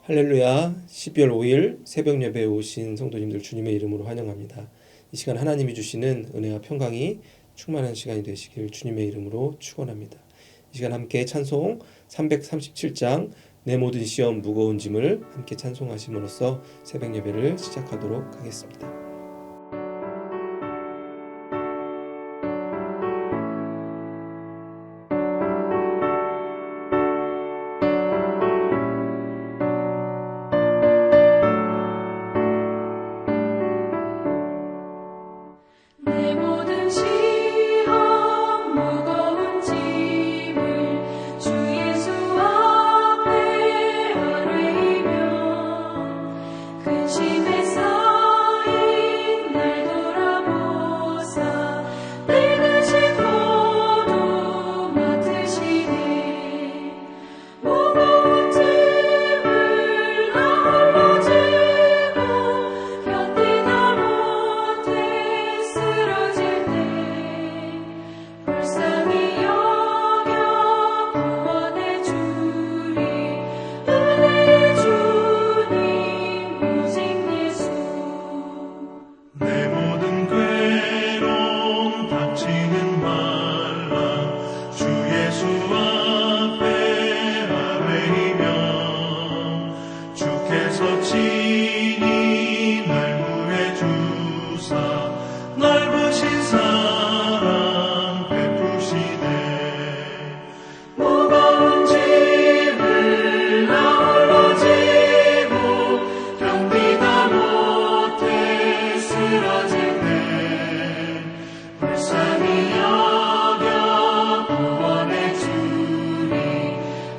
할렐루야. 12월 5일 새벽 예배에 오신 성도님들 주님의 이름으로 환영합니다. 이 시간 하나님이 주시는 은혜와 평강이 충만한 시간이 되시길 주님의 이름으로 축원합니다. 이 시간 함께 찬송 337장 내 모든 시험 무거운 짐을 함께 찬송하심으로써 새벽 예배를 시작하도록 하겠습니다. 내 모든 시험 무거운 짐을 주 예수 앞에 아뢰이며 근심에 쌓인 날 돌아보사 내 대신 모두 맡으시네. 무거운 짐을 나 홀로 지고 견디다 못해 쓰러질 때 불쌍히 여겨 구원해 주리. 은혜의 주님 오직 예수. 내 모든 괴로움 닥치는 말라 주 예수 앞에 아뢰이며 주께서 친히 날 구해 주사 넓으신 사랑 베푸시네. 무거운 짐을 나 홀로 지고 견디다 못해 쓰러질 때 불쌍히 여겨 구원해 주리.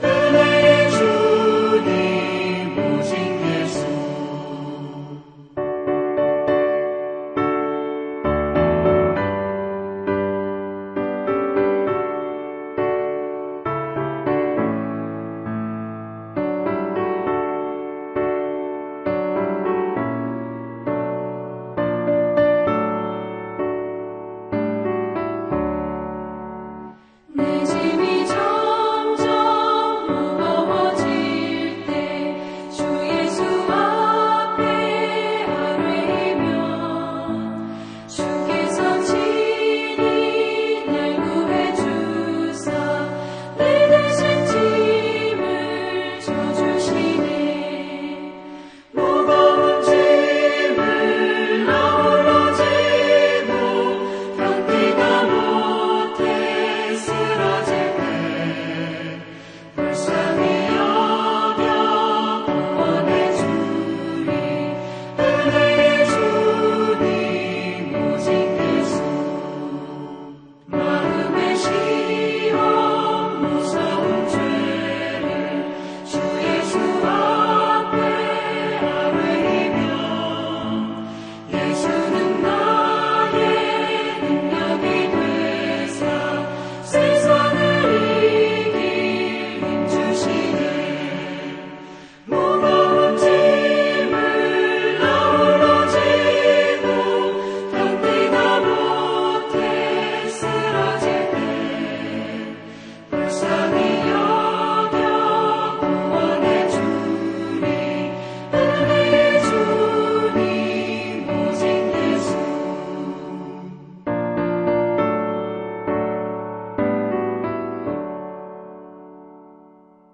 은혜의 주님 오직 예수. 내 짐이 점점 무거워질 때 주 예수 앞에 아뢰이며 주께서 친히 날 구해 주사 내 대신 짐을 져주시네. 무거운 짐을 나 홀로 지고 견디다 못해 쓰러질 때 불쌍히 여겨 구원해 주리. 은혜의 주님 오직 예수. 마음의 시험 무서운 죄를 주 예수 앞에 아뢰이며 예수는 나의 능력이 되사 세상을 이길 힘 주시네. 무거운 짐을 나 홀로 지고 견디다 못해 쓰러질 때 불쌍히 여겨 구원해 주리. 은혜의 주님 오직 예수.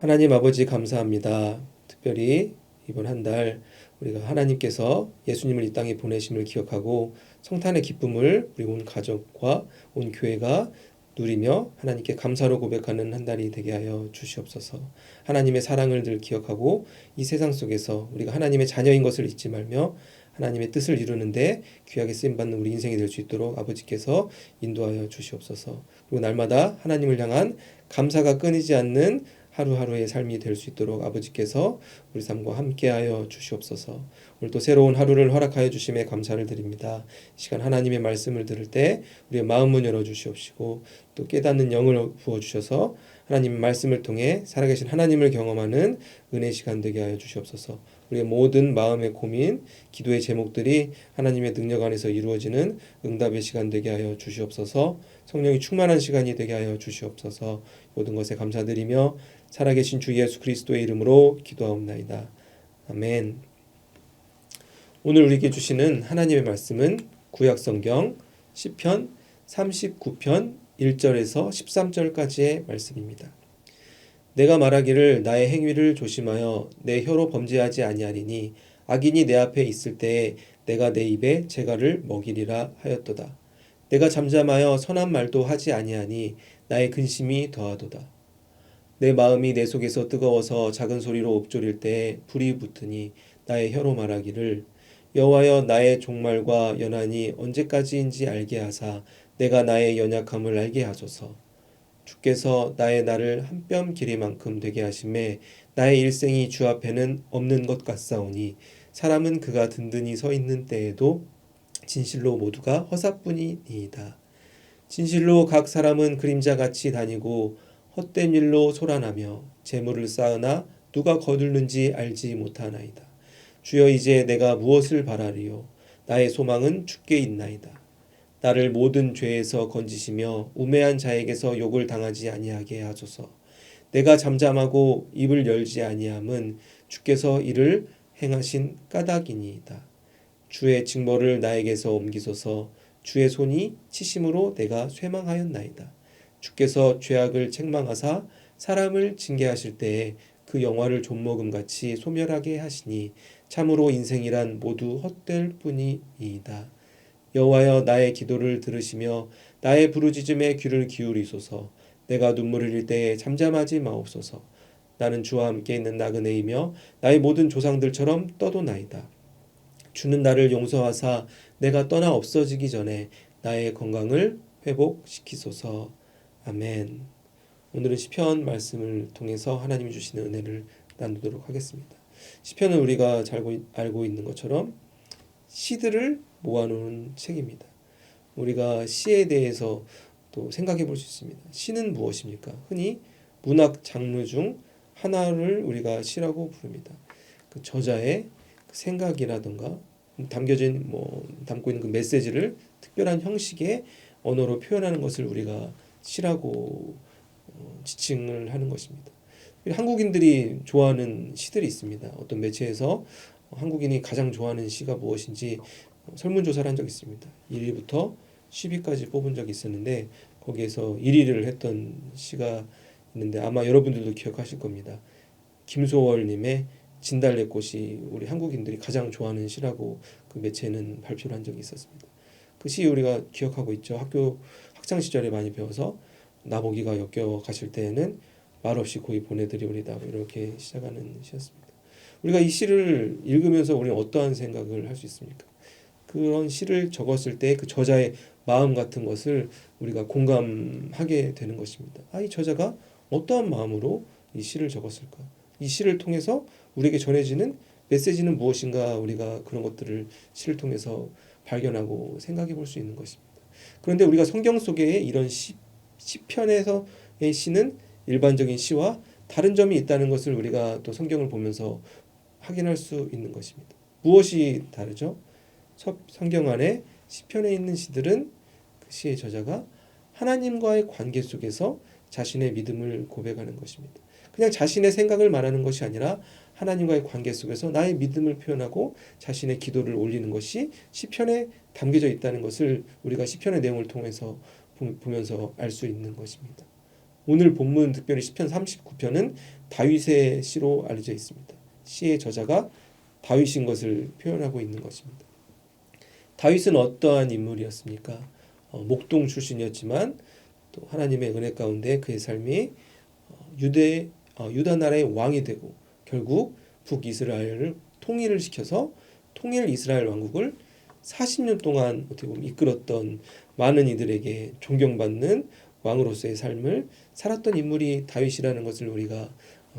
하나님 아버지 감사합니다. 특별히 이번 한 달 우리가 하나님께서 예수님을 이 땅에 보내심을 기억하고 성탄의 기쁨을 우리 온 가족과 온 교회가 누리며 하나님께 감사로 고백하는 한 달이 되게 하여 주시옵소서. 하나님의 사랑을 늘 기억하고 이 세상 속에서 우리가 하나님의 자녀인 것을 잊지 말며 하나님의 뜻을 이루는데 귀하게 쓰임받는 우리 인생이 될 수 있도록 아버지께서 인도하여 주시옵소서. 그리고 날마다 하나님을 향한 감사가 끊이지 않는 하루하루의 삶이 될 수 있도록 아버지께서 우리 삶과 함께하여 주시옵소서. 오늘 또 새로운 하루를 허락하여 주심에 감사를 드립니다. 이 시간 하나님의 말씀을 들을 때 우리의 마음문 열어주시옵시고 또 깨닫는 영을 부어주셔서 하나님 말씀을 통해 살아계신 하나님을 경험하는 은혜 시간 되게 하여 주시옵소서. 우리의 모든 마음의 고민, 기도의 제목들이 하나님의 능력 안에서 이루어지는 응답의 시간 되게 하여 주시옵소서. 성령이 충만한 시간이 되게 하여 주시옵소서. 모든 것에 감사드리며 살아계신 주 예수 그리스도의 이름으로 기도하옵나이다. 아멘. 오늘 우리에게 주시는 하나님의 말씀은 구약성경 시편 39편 1절에서 13절까지의 말씀입니다. 내가 말하기를 나의 행위를 조심하여 내 혀로 범죄하지 아니하리니 악인이 내 앞에 있을 때에 내가 내 입에 재갈을 먹이리라 하였도다. 내가 잠잠하여 선한 말도 하지 아니하니 나의 근심이 더하도다. 내 마음이 내 속에서 뜨거워서 작은 소리로 읊조릴 때에 불이 붙으니 나의 혀로 말하기를 여호와여 나의 종말과 연한이 언제까지인지 알게 하사 내가 나의 연약함을 알게 하소서. 주께서 나의 날을 한 뼘 길이만큼 되게 하심에 나의 일생이 주 앞에는 없는 것 같사오니 사람은 그가 든든히 서 있는 때에도 진실로 모두가 허사뿐이니이다. 진실로 각 사람은 그림자같이 다니고 헛된 일로 소란하며 재물을 쌓으나 누가 거둘는지 알지 못하나이다. 주여 이제 내가 무엇을 바라리요? 나의 소망은 주께 있나이다. 나를 모든 죄에서 건지시며 우매한 자에게서 욕을 당하지 아니하게 하소서. 내가 잠잠하고 입을 열지 아니함은 주께서 이를 행하신 까닭이니이다. 주의 징벌을 나에게서 옮기소서. 주의 손이 치심으로 내가 쇠망하였나이다. 주께서 죄악을 책망하사 사람을 징계하실 때에 그 영화를 좀먹음같이 소멸하게 하시니 참으로 인생이란 모두 헛될 뿐이니이다. 여호와여 나의 기도를 들으시며 나의 부르짖음에 귀를 기울이소서. 내가 눈물을 흘릴 때에 잠잠하지 마옵소서. 나는 주와 함께 있는 나그네이며 나의 모든 조상들처럼 떠도나이다. 주는 나를 용서하사 내가 떠나 없어지기 전에 나의 건강을 회복시키소서. 아멘. 오늘은 시편 말씀을 통해서 하나님이 주시는 은혜를 나누도록 하겠습니다. 시편은 우리가 잘 알고 있는 것처럼 시들을 모아놓은 책입니다. 우리가 시에 대해서 또 생각해 볼 수 있습니다. 시는 무엇입니까? 흔히 문학 장르 중 하나를 우리가 시라고 부릅니다. 그 저자의 그 생각이라든가 담고 있는 그 메시지를 특별한 형식의 언어로 표현하는 것을 우리가 시라고 지칭을 하는 것입니다. 한국인들이 좋아하는 시들이 있습니다. 어떤 매체에서 한국인이 가장 좋아하는 시가 무엇인지 설문조사를 한 적이 있습니다. 1위부터 10위까지 뽑은 적이 있었는데 거기에서 1위를 했던 시가 있는데 아마 여러분들도 기억하실 겁니다. 김소월님의 진달래꽃이 우리 한국인들이 가장 좋아하는 시라고 그 매체는 발표를 한 적이 있었습니다. 그 시 우리가 기억하고 있죠. 학교 학창 시절에 많이 배워서 나보기가 역겨워 가실 때에는 말없이 고이 보내드리오리다 이렇게 시작하는 시였습니다. 우리가 이 시를 읽으면서 우리는 어떠한 생각을 할 수 있습니까? 그런 시를 적었을 때 그 저자의 마음 같은 것을 우리가 공감하게 되는 것입니다. 이 저자가 어떠한 마음으로 이 시를 적었을까? 이 시를 통해서 우리에게 전해지는 메시지는 무엇인가 우리가 그런 것들을 시를 통해서 발견하고 생각해 볼 수 있는 것입니다. 그런데 우리가 성경 속에 이런 시편에서의 시는 일반적인 시와 다른 점이 있다는 것을 우리가 또 성경을 보면서 확인할 수 있는 것입니다. 무엇이 다르죠? 성경 안에 시편에 있는 시들은 그 시의 저자가 하나님과의 관계 속에서 자신의 믿음을 고백하는 것입니다. 그냥 자신의 생각을 말하는 것이 아니라 하나님과의 관계 속에서 나의 믿음을 표현하고 자신의 기도를 올리는 것이 시편에 담겨져 있다는 것을 우리가 시편의 내용을 통해서 보면서 알 수 있는 것입니다. 오늘 본문 특별히 시편 39편은 다윗의 시로 알려져 있습니다. 시의 저자가 다윗인 것을 표현하고 있는 것입니다. 다윗은 어떠한 인물이었습니까? 목동 출신이었지만 또 하나님의 은혜 가운데 그의 삶이 유다 나라의 왕이 되고 결국 북이스라엘을 통일을 시켜서 통일 이스라엘 왕국을 40년 동안 어떻게 보면 이끌었던 많은 이들에게 존경받는 왕으로서의 삶을 살았던 인물이 다윗이라는 것을 우리가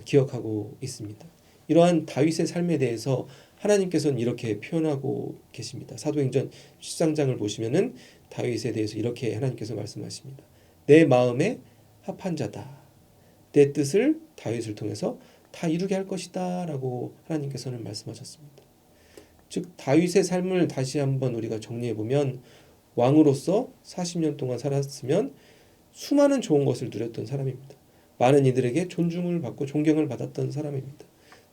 기억하고 있습니다. 이러한 다윗의 삶에 대해서 하나님께서는 이렇게 표현하고 계십니다. 사도행전 13장을 보시면은 다윗에 대해서 이렇게 하나님께서 말씀하십니다. 내 마음에 합한 자다. 내 뜻을 다윗을 통해서 다 이루게 할 것이다 라고 하나님께서는 말씀하셨습니다. 즉 다윗의 삶을 다시 한번 우리가 정리해보면 왕으로서 40년 동안 살았으면 수많은 좋은 것을 누렸던 사람입니다. 많은 이들에게 존중을 받고 존경을 받았던 사람입니다.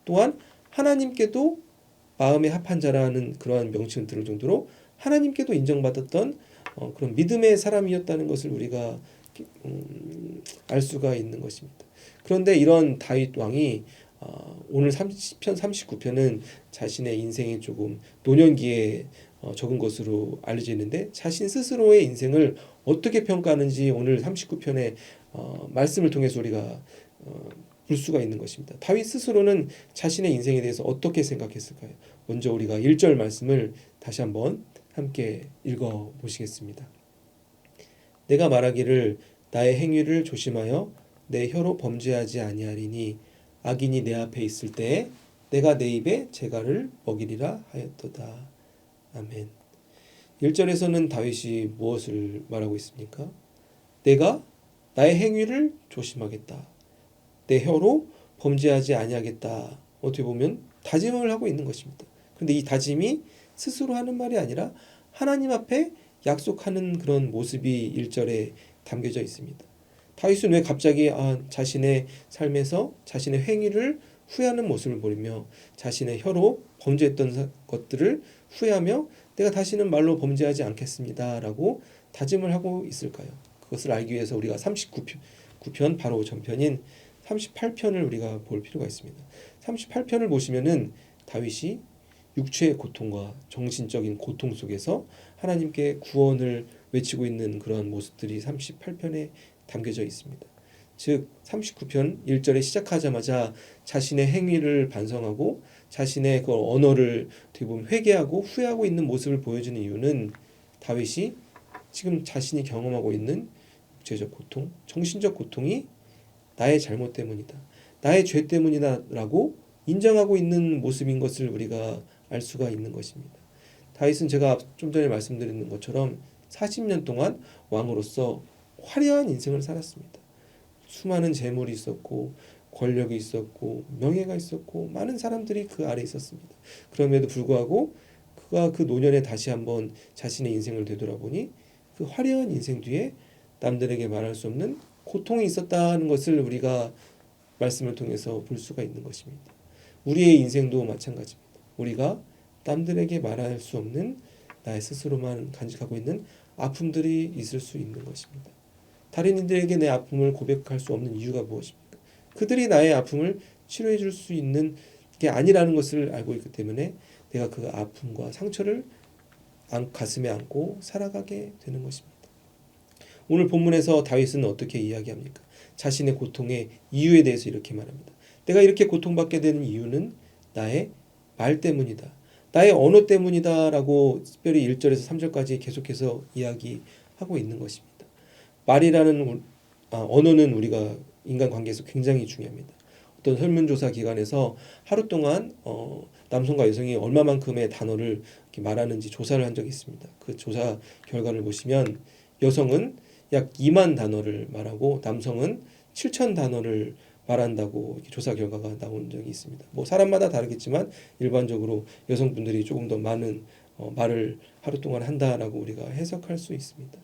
또한 하나님께도 마음에 합한 자라는 그러한 명칭을 들을 정도로 하나님께도 인정받았던 그런 믿음의 사람이었다는 것을 우리가 알 수가 있는 것입니다. 그런데 이런 다윗 왕이 오늘 30편 39편은 자신의 인생이 조금 노년기에 적은 것으로 알려져 있는데 자신 스스로의 인생을 어떻게 평가하는지 오늘 39편의 말씀을 통해서 우리가 볼 수가 있는 것입니다. 다윗 스스로는 자신의 인생에 대해서 어떻게 생각했을까요? 먼저 우리가 1절 말씀을 다시 한번 함께 읽어 보시겠습니다. 내가 말하기를 나의 행위를 조심하여 내 혀로 범죄하지 아니하리니 악인이 내 앞에 있을 때에 내가 내 입에 재갈을 먹이리라 하였도다. 아멘. 1절에서는 다윗이 무엇을 말하고 있습니까? 내가 나의 행위를 조심하겠다. 내 혀로 범죄하지 아니하겠다. 어떻게 보면 다짐을 하고 있는 것입니다. 그런데 이 다짐이 스스로 하는 말이 아니라 하나님 앞에 약속하는 그런 모습이 1절에 담겨져 있습니다. 다윗은 왜 갑자기 자신의 삶에서 자신의 행위를 후회하는 모습을 보이며 자신의 혀로 범죄했던 것들을 후회하며 내가 다시는 말로 범죄하지 않겠습니다 라고 다짐을 하고 있을까요? 그것을 알기 위해서 우리가 39편 바로 전편인 38편을 우리가 볼 필요가 있습니다. 38편을 보시면은 다윗이 육체의 고통과 정신적인 고통 속에서 하나님께 구원을 외치고 있는 그러한 모습들이 38편에 담겨져 있습니다. 즉 39편 1절에 시작하자마자 자신의 행위를 반성하고 자신의 그 언어를 어떻게 보면 회개하고 후회하고 있는 모습을 보여주는 이유는 다윗이 지금 자신이 경험하고 있는 육체적 고통, 정신적 고통이 나의 잘못 때문이다. 나의 죄 때문이다라고 인정하고 있는 모습인 것을 우리가 알 수가 있는 것입니다. 다윗은 제가 좀 전에 말씀드린 것처럼 40년 동안 왕으로서 화려한 인생을 살았습니다. 수많은 재물이 있었고 권력이 있었고 명예가 있었고 많은 사람들이 그 아래 있었습니다. 그럼에도 불구하고 그가 그 노년에 다시 한번 자신의 인생을 되돌아보니 그 화려한 인생 뒤에 남들에게 말할 수 없는 고통이 있었다는 것을 우리가 말씀을 통해서 볼 수가 있는 것입니다. 우리의 인생도 마찬가지입니다. 우리가 남들에게 말할 수 없는 나의 스스로만 간직하고 있는 아픔들이 있을 수 있는 것입니다. 다른 이들에게 내 아픔을 고백할 수 없는 이유가 무엇입니까? 그들이 나의 아픔을 치료해 줄 수 있는 게 아니라는 것을 알고 있기 때문에 내가 그 아픔과 상처를 가슴에 안고 살아가게 되는 것입니다. 오늘 본문에서 다윗은 어떻게 이야기합니까? 자신의 고통의 이유에 대해서 이렇게 말합니다. 내가 이렇게 고통받게 되는 이유는 나의 말 때문이다. 나의 언어 때문이다 라고 특별히 1절에서 3절까지 계속해서 이야기하고 있는 것입니다. 말이라는 언어는 우리가 인간관계에서 굉장히 중요합니다. 어떤 설문조사 기관에서 하루 동안 남성과 여성이 얼마만큼의 단어를 이렇게 말하는지 조사를 한 적이 있습니다. 그 조사 결과를 보시면 여성은 약 2만 단어를 말하고 남성은 7천 단어를 말한다고 이렇게 조사 결과가 나온 적이 있습니다. 뭐 사람마다 다르겠지만 일반적으로 여성분들이 조금 더 많은 말을 하루 동안 한다라고 우리가 해석할 수 있습니다.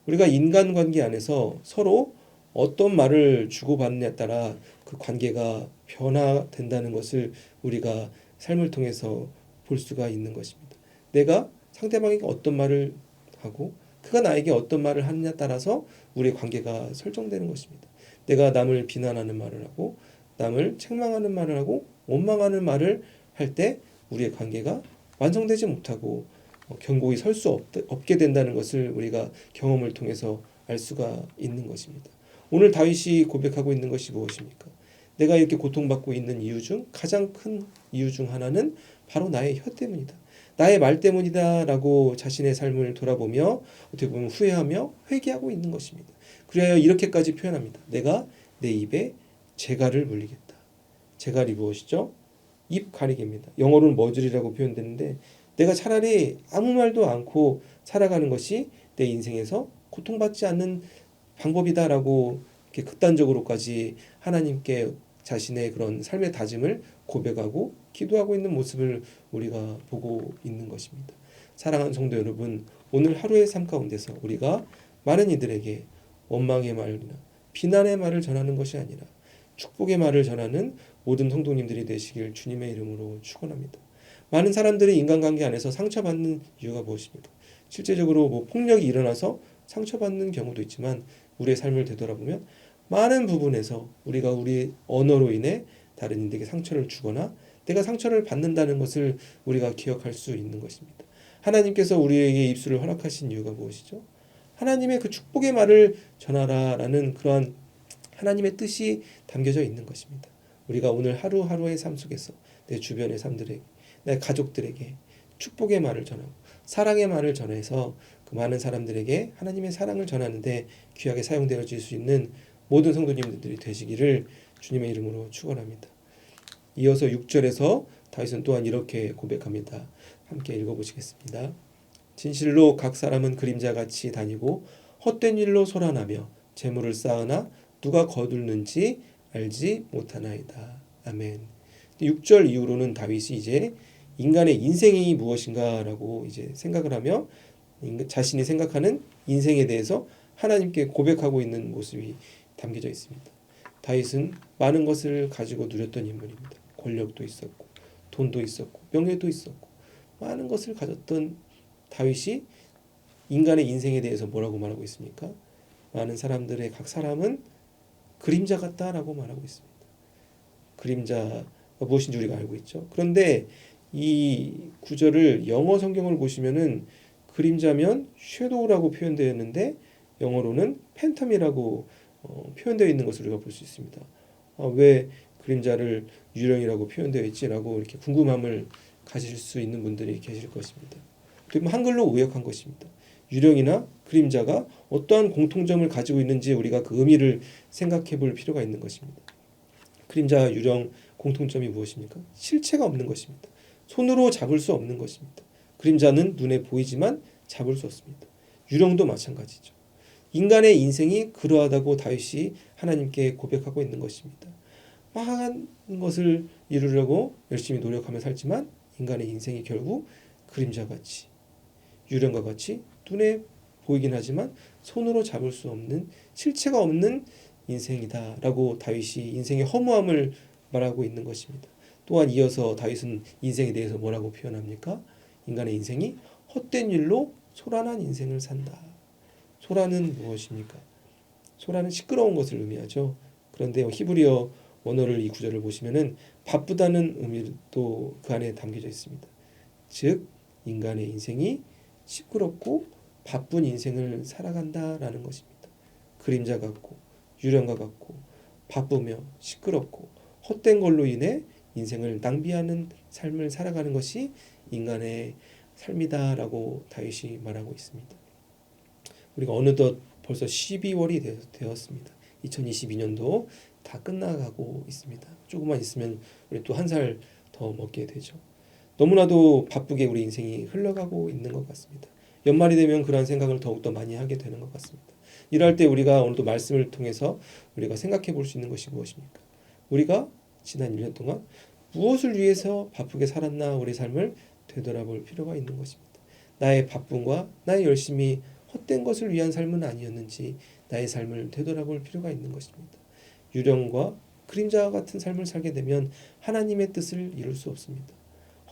우리가 인간관계 안에서 서로 어떤 말을 주고받느냐에 따라 그 관계가 변화된다는 것을 우리가 삶을 통해서 볼 수가 있는 것입니다. 내가 상대방에게 어떤 말을 하고 그가 나에게 어떤 말을 하느냐에 따라서 우리의 관계가 설정되는 것입니다. 내가 남을 비난하는 말을 하고 남을 책망하는 말을 하고 원망하는 말을 할 때 우리의 관계가 완성되지 못하고 견고히 설 수 없게 된다는 것을 우리가 경험을 통해서 알 수가 있는 것입니다. 오늘 다윗이 고백하고 있는 것이 무엇입니까? 내가 이렇게 고통받고 있는 이유 중 가장 큰 이유 중 하나는 바로 나의 혀 때문이다. 나의 말 때문이다 라고 자신의 삶을 돌아보며 어떻게 보면 후회하며 회개하고 있는 것입니다. 그래야 이렇게까지 표현합니다. 내가 내 입에 재갈을 물리겠다. 재갈이 무엇이죠? 입 가리개입니다. 영어로는 머즐이라고 표현되는데 내가 차라리 아무 말도 않고 살아가는 것이 내 인생에서 고통받지 않는 방법이다라고 이렇게 극단적으로까지 하나님께 자신의 그런 삶의 다짐을 고백하고 기도하고 있는 모습을 우리가 보고 있는 것입니다. 사랑하는 성도 여러분, 오늘 하루의 삶 가운데서 우리가 많은 이들에게 원망의 말이나 비난의 말을 전하는 것이 아니라 축복의 말을 전하는 모든 성도님들이 되시길 주님의 이름으로 축원합니다. 많은 사람들이 인간관계 안에서 상처받는 이유가 무엇입니까? 실제적으로 뭐 폭력이 일어나서 상처받는 경우도 있지만 우리의 삶을 되돌아보면 많은 부분에서 우리가 우리 언어로 인해 다른 이들에게 상처를 주거나 내가 상처를 받는다는 것을 우리가 기억할 수 있는 것입니다. 하나님께서 우리에게 입술을 허락하신 이유가 무엇이죠? 하나님의 그 축복의 말을 전하라라는 그러한 하나님의 뜻이 담겨져 있는 것입니다. 우리가 오늘 하루하루의 삶 속에서 내 주변의 사람들에게, 내 가족들에게 축복의 말을 전하고 사랑의 말을 전해서 그 많은 사람들에게 하나님의 사랑을 전하는데 귀하게 사용되어질 수 있는 모든 성도님들이 되시기를 주님의 이름으로 축원합니다. 이어서 6절에서 다윗은 또한 이렇게 고백합니다. 함께 읽어보시겠습니다. 진실로 각 사람은 그림자같이 다니고 헛된 일로 소란하며 재물을 쌓으나 누가 거둘는지 알지 못하나이다. 아멘. 6절 이후로는 다윗이 이제 인간의 인생이 무엇인가라고 이제 생각을 하며 자신이 생각하는 인생에 대해서 하나님께 고백하고 있는 모습이 담겨져 있습니다. 다윗은 많은 것을 가지고 누렸던 인물입니다. 권력도 있었고 돈도 있었고 명예도 있었고 많은 것을 가졌던 다윗이 인간의 인생에 대해서 뭐라고 말하고 있습니까? 많은 사람들의 각 사람은 그림자 같다라고 말하고 있습니다. 그림자가 무엇인지 우리가 알고 있죠. 그런데 이 구절을 영어 성경을 보시면은 그림자면 섀도우라고 표현되어 있는데 영어로는 팬텀이라고 표현되어 있는 것을 우리가 볼 수 있습니다. 왜 그림자를 유령이라고 표현되어 있지라고 이렇게 궁금함을 가질 수 있는 분들이 계실 것입니다. 또 한글로 의역한 것입니다. 유령이나 그림자가 어떠한 공통점을 가지고 있는지 우리가 그 의미를 생각해 볼 필요가 있는 것입니다. 그림자와 유령 공통점이 무엇입니까? 실체가 없는 것입니다. 손으로 잡을 수 없는 것입니다. 그림자는 눈에 보이지만 잡을 수 없습니다. 유령도 마찬가지죠. 인간의 인생이 그러하다고 다윗이 하나님께 고백하고 있는 것입니다. 많은 것을 이루려고 열심히 노력하며 살지만 인간의 인생이 결국 그림자같이 유령과 같이 눈에 보이긴 하지만 손으로 잡을 수 없는 실체가 없는 인생이다라고 다윗이 인생의 허무함을 말하고 있는 것입니다. 또한 이어서 다윗은 인생에 대해서 뭐라고 표현합니까? 인간의 인생이 헛된 일로 소란한 인생을 산다. 소란은 무엇입니까? 소란은 시끄러운 것을 의미하죠. 그런데 히브리어 원어를 이 구절을 보시면은 바쁘다는 의미도 그 안에 담겨져 있습니다. 즉 인간의 인생이 시끄럽고 바쁜 인생을 살아간다라는 것입니다. 그림자 같고 유령과 같고 바쁘며 시끄럽고 헛된 걸로 인해 인생을 낭비하는 삶을 살아가는 것이 인간의 삶이다라고 다윗이 말하고 있습니다. 우리가 어느덧 벌써 12월이 되었습니다. 2022년도 다 끝나가고 있습니다. 조금만 있으면 우리 또 한 살 더 먹게 되죠. 너무나도 바쁘게 우리 인생이 흘러가고 있는 것 같습니다. 연말이 되면 그러한 생각을 더욱더 많이 하게 되는 것 같습니다. 이럴 때 우리가 오늘도 말씀을 통해서 우리가 생각해 볼 수 있는 것이 무엇입니까? 우리가 지난 1년 동안 무엇을 위해서 바쁘게 살았나 우리 삶을 되돌아볼 필요가 있는 것입니다. 나의 바쁨과 나의 열심이 헛된 것을 위한 삶은 아니었는지 나의 삶을 되돌아볼 필요가 있는 것입니다. 유령과 그림자와 같은 삶을 살게 되면 하나님의 뜻을 이룰 수 없습니다.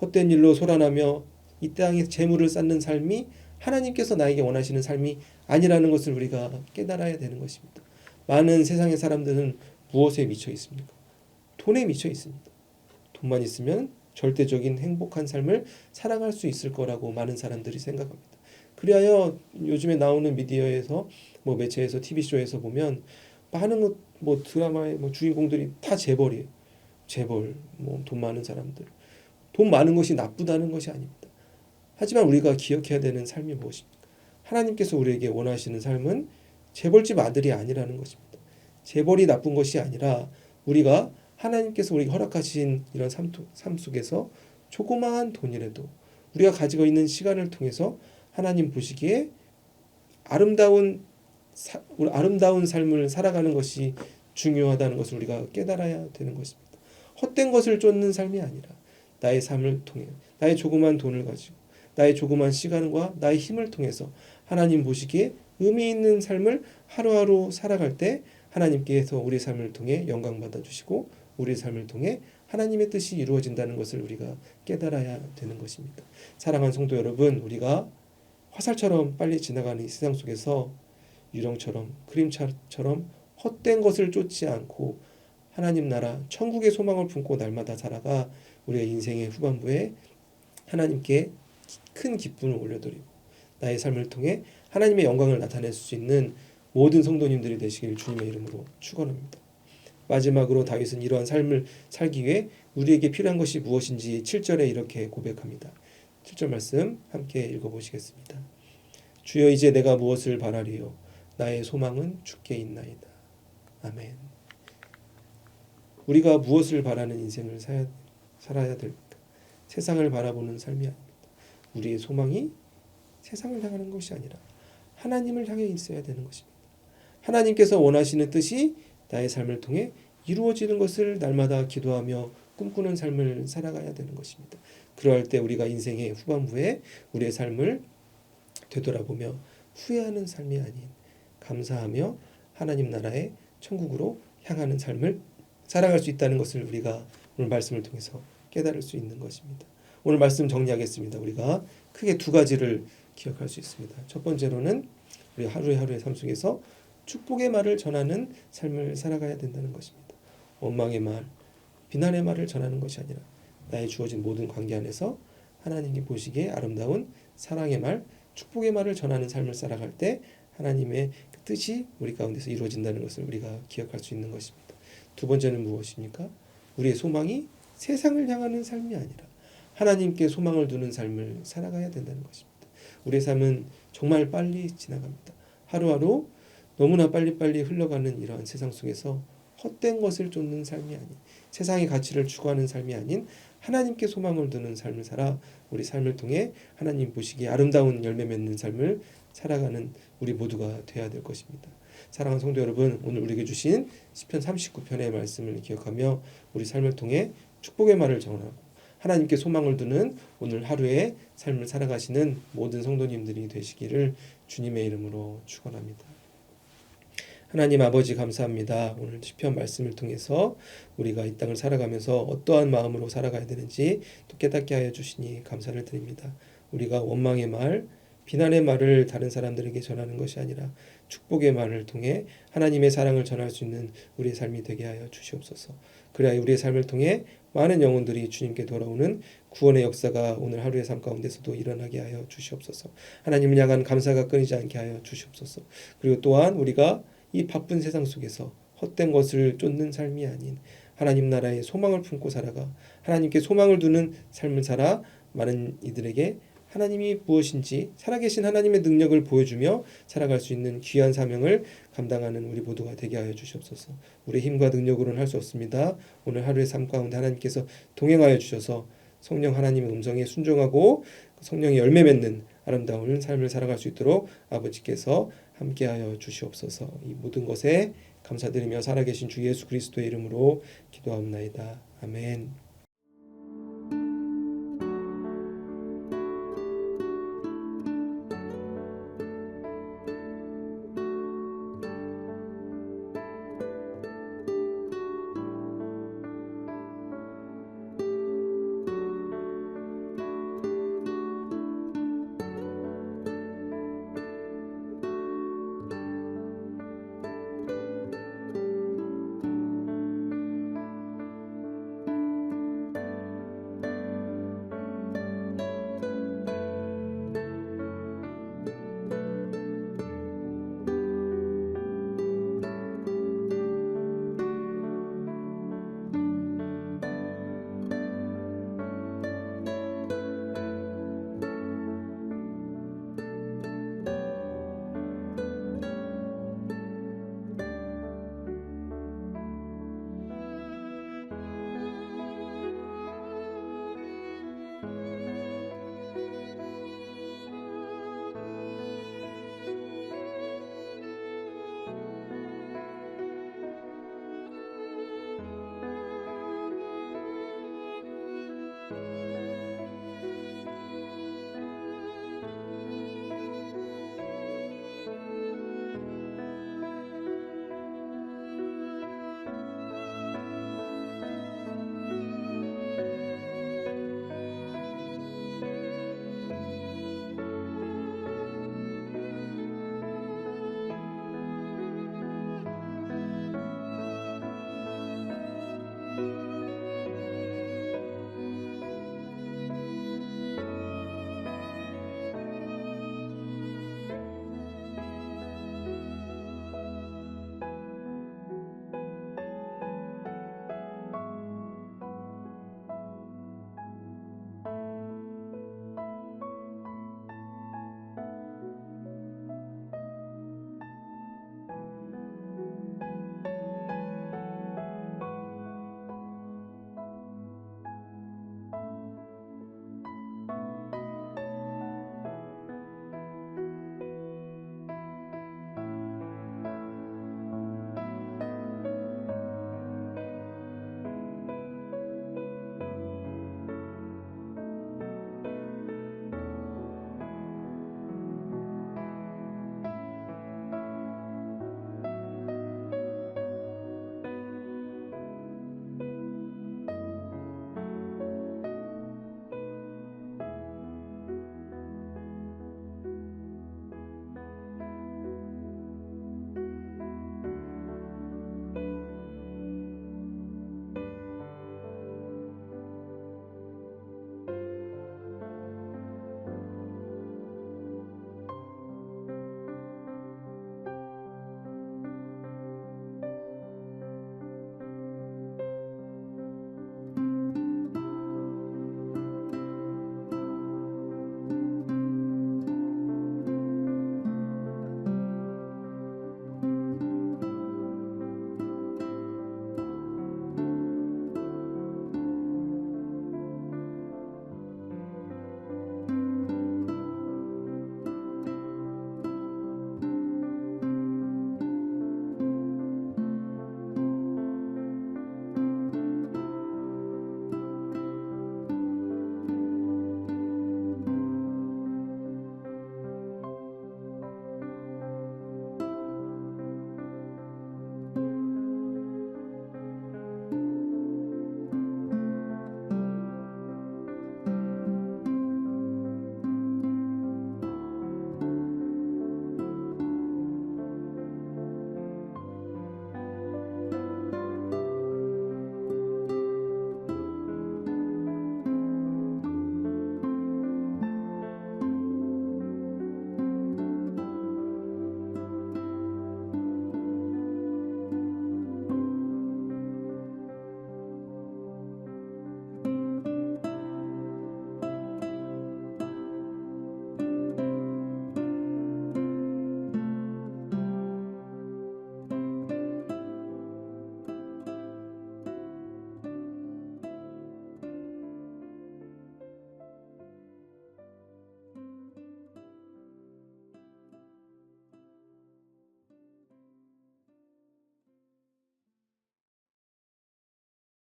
헛된 일로 소란하며 이 땅에 재물을 쌓는 삶이 하나님께서 나에게 원하시는 삶이 아니라는 것을 우리가 깨달아야 되는 것입니다. 많은 세상의 사람들은 무엇에 미쳐 있습니까? 돈에 미쳐 있습니다. 돈만 있으면 절대적인 행복한 삶을 살아갈 수 있을 거라고 많은 사람들이 생각합니다. 그리하여 요즘에 나오는 미디어에서 뭐 매체에서 TV쇼에서 보면 많은 뭐 드라마의 뭐 주인공들이 다 재벌이에요. 재벌, 뭐 돈 많은 사람들. 돈 많은 것이 나쁘다는 것이 아닙니다. 하지만 우리가 기억해야 되는 삶이 무엇입니까? 하나님께서 우리에게 원하시는 삶은 재벌집 아들이 아니라는 것입니다. 재벌이 나쁜 것이 아니라 우리가 하나님께서 우리에게 허락하신 이런 삶 속에서 조그마한 돈이라도 우리가 가지고 있는 시간을 통해서 하나님 보시기에 아름다운 삶을 살아가는 것이 중요하다는 것을 우리가 깨달아야 되는 것입니다. 헛된 것을 쫓는 삶이 아니라 나의 삶을 통해 나의 조그만 돈을 가지고 나의 조그만 시간과 나의 힘을 통해서 하나님 보시기에 의미 있는 삶을 하루하루 살아갈 때 하나님께서 우리 삶을 통해 영광 받아주시고 우리 삶을 통해 하나님의 뜻이 이루어진다는 것을 우리가 깨달아야 되는 것입니다. 사랑하는 성도 여러분, 우리가 화살처럼 빨리 지나가는 이 세상 속에서 유령처럼 그림처럼 헛된 것을 쫓지 않고 하나님 나라 천국의 소망을 품고 날마다 살아가 우리의 인생의 후반부에 하나님께 큰 기쁨을 올려드리고 나의 삶을 통해 하나님의 영광을 나타낼 수 있는 모든 성도님들이 되시길 주님의 이름으로 축원합니다. 마지막으로 다윗은 이러한 삶을 살기 위해 우리에게 필요한 것이 무엇인지 7절에 이렇게 고백합니다. 7절 말씀 함께 읽어보시겠습니다. 주여 이제 내가 무엇을 바라리요 나의 소망은 주께 있나이다. 아멘. 우리가 무엇을 바라는 인생을 살아야 될까? 세상을 바라보는 삶이 아닙니다. 우리의 소망이 세상을 향하는 것이 아니라 하나님을 향해 있어야 되는 것입니다. 하나님께서 원하시는 뜻이 나의 삶을 통해 이루어지는 것을 날마다 기도하며 꿈꾸는 삶을 살아가야 되는 것입니다. 그럴 때 우리가 인생의 후반부에 우리의 삶을 되돌아보며 후회하는 삶이 아닌 감사하며 하나님 나라의 천국으로 향하는 삶을 살아갈 수 있다는 것을 우리가 오늘 말씀을 통해서 깨달을 수 있는 것입니다. 오늘 말씀 정리하겠습니다. 우리가 크게 두 가지를 기억할 수 있습니다. 첫 번째로는 우리 하루의 삶 속에서 축복의 말을 전하는 삶을 살아가야 된다는 것입니다. 원망의 말, 비난의 말을 전하는 것이 아니라 나의 주어진 모든 관계 안에서 하나님이 보시기에 아름다운 사랑의 말, 축복의 말을 전하는 삶을 살아갈 때 하나님의 그 뜻이 우리 가운데서 이루어진다는 것을 우리가 기억할 수 있는 것입니다. 두 번째는 무엇입니까? 우리의 소망이 세상을 향하는 삶이 아니라 하나님께 소망을 두는 삶을 살아가야 된다는 것입니다. 우리의 삶은 정말 빨리 지나갑니다. 하루하루 너무나 빨리빨리 흘러가는 이러한 세상 속에서 헛된 것을 쫓는 삶이 아닌 세상의 가치를 추구하는 삶이 아닌 하나님께 소망을 두는 삶을 살아 우리 삶을 통해 하나님 보시기에 아름다운 열매 맺는 삶을 살아가는 우리 모두가 되어야 될 것입니다. 사랑하는 성도 여러분, 오늘 우리에게 주신 시편 39편의 말씀을 기억하며 우리 삶을 통해 축복의 말을 전하고 하나님께 소망을 두는 오늘 하루의 삶을 살아가시는 모든 성도님들이 되시기를 주님의 이름으로 축원합니다. 하나님 아버지 감사합니다. 오늘 시편 말씀을 통해서 우리가 이 땅을 살아가면서 어떠한 마음으로 살아가야 되는지 또 깨닫게 하여 주시니 감사를 드립니다. 우리가 원망의 말, 비난의 말을 다른 사람들에게 전하는 것이 아니라 축복의 말을 통해 하나님의 사랑을 전할 수 있는 우리의 삶이 되게 하여 주시옵소서. 그래야 우리의 삶을 통해 많은 영혼들이 주님께 돌아오는 구원의 역사가 오늘 하루의 삶 가운데서도 일어나게 하여 주시옵소서. 하나님을 향한 감사가 끊이지 않게 하여 주시옵소서. 그리고 또한 우리가 이 바쁜 세상 속에서 헛된 것을 쫓는 삶이 아닌 하나님 나라의 소망을 품고 살아가 하나님께 소망을 두는 삶을 살아 많은 이들에게 하나님이 무엇인지 살아계신 하나님의 능력을 보여주며 살아갈 수 있는 귀한 사명을 감당하는 우리 모두가 되게 하여 주시옵소서. 우리의 힘과 능력으로는 할 수 없습니다. 오늘 하루의 삶 가운데 하나님께서 동행하여 주셔서 성령 하나님의 음성에 순종하고 성령의 열매 맺는 아름다운 삶을 살아갈 수 있도록 아버지께서 함께하여 주시옵소서. 이 모든 것에 감사드리며 살아계신 주 예수 그리스도의 이름으로 기도합나이다. 아멘.